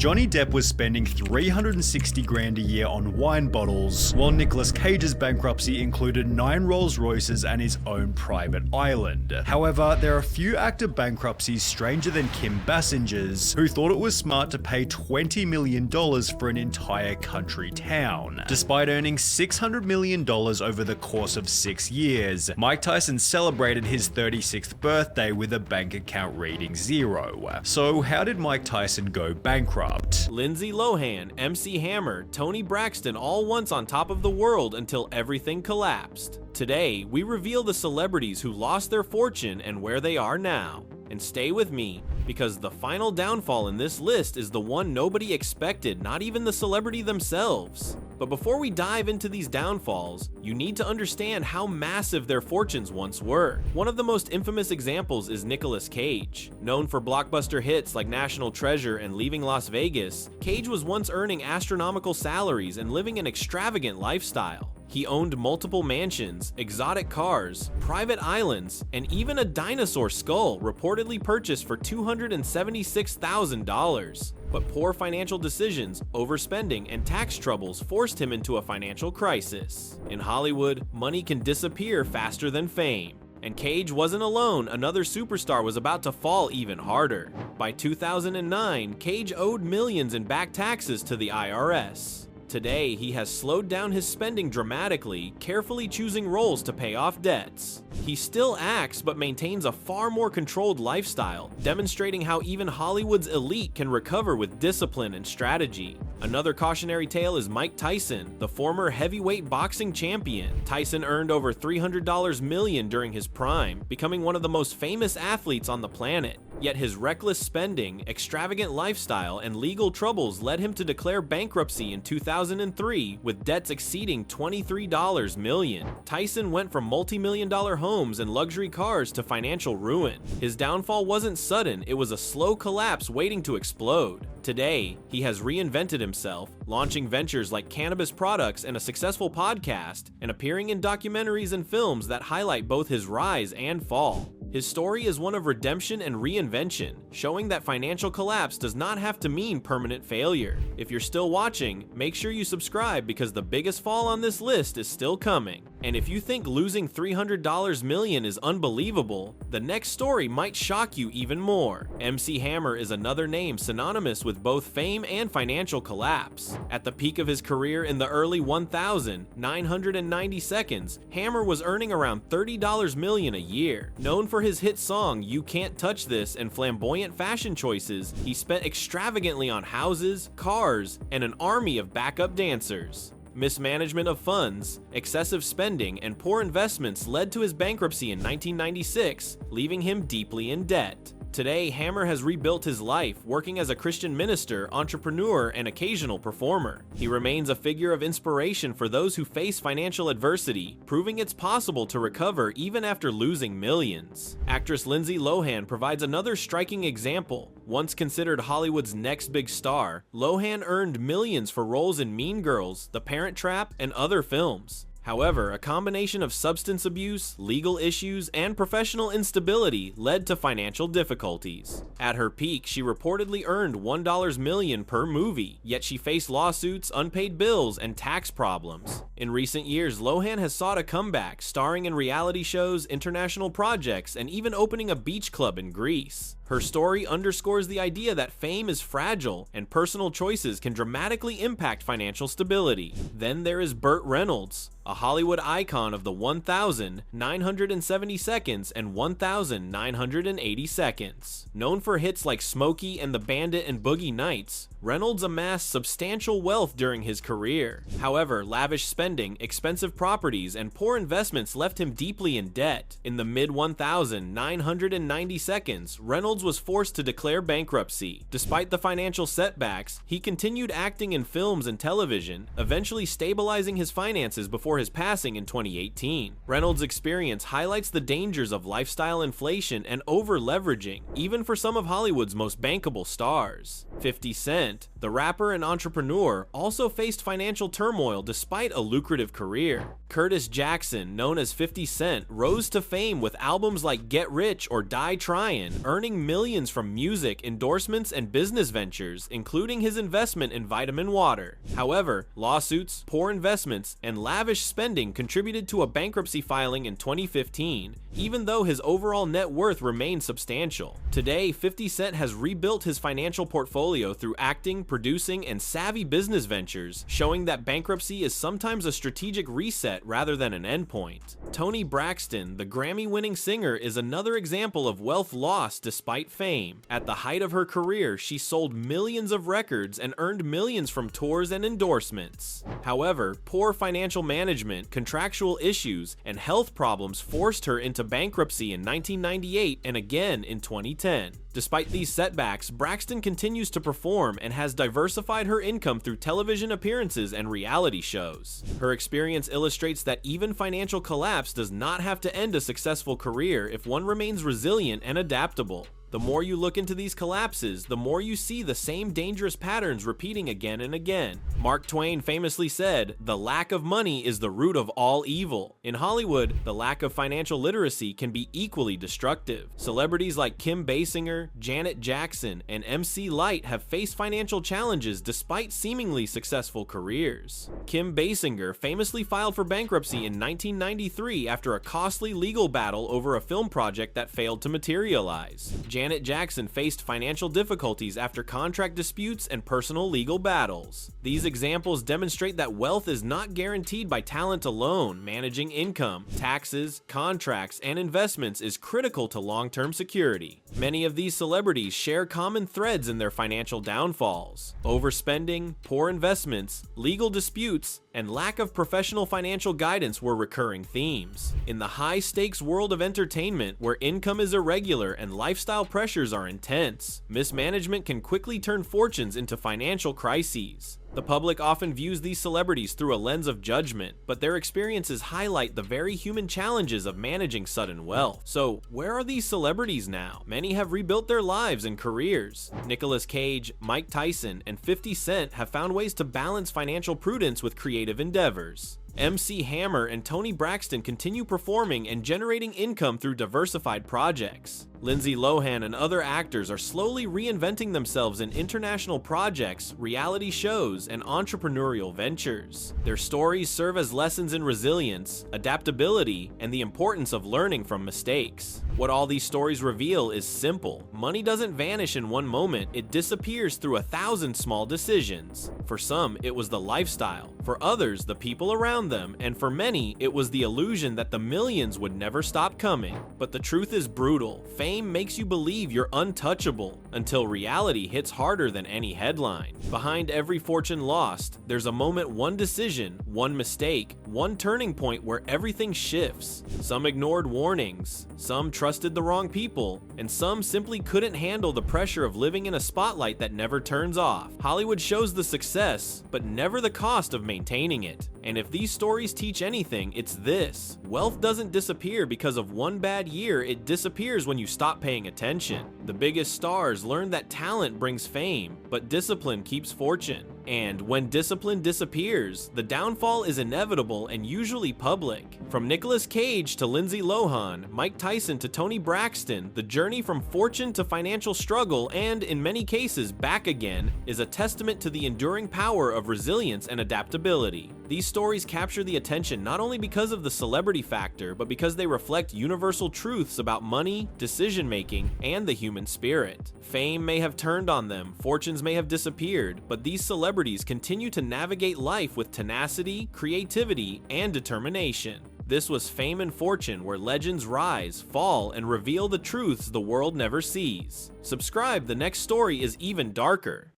Johnny Depp was spending 360 grand a year on wine bottles, while Nicolas Cage's bankruptcy included 9 Rolls Royces and his own private island. However, there are few actor bankruptcies stranger than Kim Basinger's, who thought it was smart to pay $20 million for an entire country town. Despite earning $600 million over the course of 6 years, Mike Tyson celebrated his 36th birthday with a bank account reading 0. So how did Mike Tyson go bankrupt? Lindsay Lohan, MC Hammer, Toni Braxton all once on top of the world until everything collapsed. Today, we reveal the celebrities who lost their fortune and where they are now. And stay with me, because the final downfall in this list is the one nobody expected, not even the celebrity themselves. But before we dive into these downfalls, you need to understand how massive their fortunes once were. One of the most infamous examples is Nicolas Cage. Known for blockbuster hits like National Treasure and Leaving Las Vegas, Cage was once earning astronomical salaries and living an extravagant lifestyle. He owned multiple mansions, exotic cars, private islands, and even a dinosaur skull reportedly purchased for $276,000. But poor financial decisions, overspending, and tax troubles forced him into a financial crisis. In Hollywood, money can disappear faster than fame. And Cage wasn't alone, another superstar was about to fall even harder. By 2009, Cage owed millions in back taxes to the IRS. Today, he has slowed down his spending dramatically, carefully choosing roles to pay off debts. He still acts but maintains a far more controlled lifestyle, demonstrating how even Hollywood's elite can recover with discipline and strategy. Another cautionary tale is Mike Tyson, the former heavyweight boxing champion. Tyson earned over $300 million during his prime, becoming one of the most famous athletes on the planet. Yet his reckless spending, extravagant lifestyle, and legal troubles led him to declare bankruptcy in 2003 with debts exceeding $23 million. Tyson went from multi-million-dollar homes and luxury cars to financial ruin. His downfall wasn't sudden, it was a slow collapse waiting to explode. Today, he has reinvented himself, launching ventures like cannabis products and a successful podcast, and appearing in documentaries and films that highlight both his rise and fall. His story is one of redemption and reinvention, showing that financial collapse does not have to mean permanent failure. If you're still watching, make sure you subscribe because the biggest fall on this list is still coming. And if you think losing $300 million is unbelievable, the next story might shock you even more. MC Hammer is another name synonymous with both fame and financial collapse. At the peak of his career in the early 1,990 seconds, Hammer was earning around $30 million a year. Known for his hit song You Can't Touch This and flamboyant fashion choices, he spent extravagantly on houses, cars, and an army of backup dancers. Mismanagement of funds, excessive spending, and poor investments led to his bankruptcy in 1996, leaving him deeply in debt. Today, Hammer has rebuilt his life, working as a Christian minister, entrepreneur, and occasional performer. He remains a figure of inspiration for those who face financial adversity, proving it's possible to recover even after losing millions. Actress Lindsay Lohan provides another striking example. Once considered Hollywood's next big star, Lohan earned millions for roles in Mean Girls, The Parent Trap, and other films. However, a combination of substance abuse, legal issues, and professional instability led to financial difficulties. At her peak, she reportedly earned $1 million per movie, yet she faced lawsuits, unpaid bills, and tax problems. In recent years, Lohan has sought a comeback, starring in reality shows, international projects, and even opening a beach club in Greece. Her story underscores the idea that fame is fragile and personal choices can dramatically impact financial stability. Then there is Burt Reynolds, a Hollywood icon of the 1,970 seconds and 1,980 seconds. Known for hits like Smokey and the Bandit and Boogie Nights, Reynolds amassed substantial wealth during his career. However, lavish spending, expensive properties, and poor investments left him deeply in debt. In the mid-1,990 seconds, Reynolds was forced to declare bankruptcy. Despite the financial setbacks, he continued acting in films and television, eventually stabilizing his finances before his passing in 2018. Reynolds' experience highlights the dangers of lifestyle inflation and over-leveraging, even for some of Hollywood's most bankable stars. 50 Cent, the The rapper and entrepreneur also faced financial turmoil despite a lucrative career. Curtis Jackson, known as 50 Cent, rose to fame with albums like Get Rich or Die Tryin', earning millions from music, endorsements, and business ventures, including his investment in vitamin water. However, lawsuits, poor investments, and lavish spending contributed to a bankruptcy filing in 2015, even though his overall net worth remained substantial. Today, 50 Cent has rebuilt his financial portfolio through acting, producing, and savvy business ventures, showing that bankruptcy is sometimes a strategic reset rather than an endpoint. Toni Braxton, the Grammy-winning singer, is another example of wealth lost despite fame. At the height of her career, she sold millions of records and earned millions from tours and endorsements. However, poor financial management, contractual issues, and health problems forced her into bankruptcy in 1998 and again in 2010. Despite these setbacks, Braxton continues to perform and has diversified her income through television appearances and reality shows. Her experience illustrates that even financial collapse does not have to end a successful career if one remains resilient and adaptable. The more you look into these collapses, the more you see the same dangerous patterns repeating again and again. Mark Twain famously said, "The lack of money is the root of all evil." In Hollywood, the lack of financial literacy can be equally destructive. Celebrities like Kim Basinger, Janet Jackson, and MC Lyte have faced financial challenges despite seemingly successful careers. Kim Basinger famously filed for bankruptcy in 1993 after a costly legal battle over a film project that failed to materialize. Janet Jackson faced financial difficulties after contract disputes and personal legal battles. These examples demonstrate that wealth is not guaranteed by talent alone. Managing income, taxes, contracts, and investments is critical to long-term security. Many of these celebrities share common threads in their financial downfalls. Overspending, poor investments, legal disputes, and lack of professional financial guidance were recurring themes. In the high-stakes world of entertainment, where income is irregular and lifestyle pressures are intense, mismanagement can quickly turn fortunes into financial crises. The public often views these celebrities through a lens of judgment, but their experiences highlight the very human challenges of managing sudden wealth. So, where are these celebrities now? Many have rebuilt their lives and careers. Nicolas Cage, Mike Tyson, and 50 Cent have found ways to balance financial prudence with creative endeavors. MC Hammer and Toni Braxton continue performing and generating income through diversified projects. Lindsay Lohan and other actors are slowly reinventing themselves in international projects, reality shows, and entrepreneurial ventures. Their stories serve as lessons in resilience, adaptability, and the importance of learning from mistakes. What all these stories reveal is simple. Money doesn't vanish in one moment, it disappears through 1,000 small decisions. For some, it was the lifestyle. For others, the people around them, and for many, it was the illusion that the millions would never stop coming. But the truth is brutal. Fame makes you believe you're untouchable, until reality hits harder than any headline. Behind every fortune lost, there's a moment, one decision, one mistake, one turning point where everything shifts. Some ignored warnings, some trusted the wrong people, and some simply couldn't handle the pressure of living in a spotlight that never turns off. Hollywood shows the success, but never the cost of maintaining it. And if these stories teach anything, it's this: wealth doesn't disappear because of one bad year, it disappears when you stop paying attention. The biggest stars learned that talent brings fame, but discipline keeps fortune. And when discipline disappears, the downfall is inevitable and usually public. From Nicolas Cage to Lindsay Lohan, Mike Tyson to Toni Braxton, the journey from fortune to financial struggle and, in many cases, back again, is a testament to the enduring power of resilience and adaptability. These stories capture the attention not only because of the celebrity factor, but because they reflect universal truths about money, decision-making, and the human spirit. Fame may have turned on them, fortunes may have disappeared, but these celebrities continue to navigate life with tenacity, creativity, and determination. This was Fame and Fortune, where legends rise, fall, and reveal the truths the world never sees. Subscribe, the next story is even darker.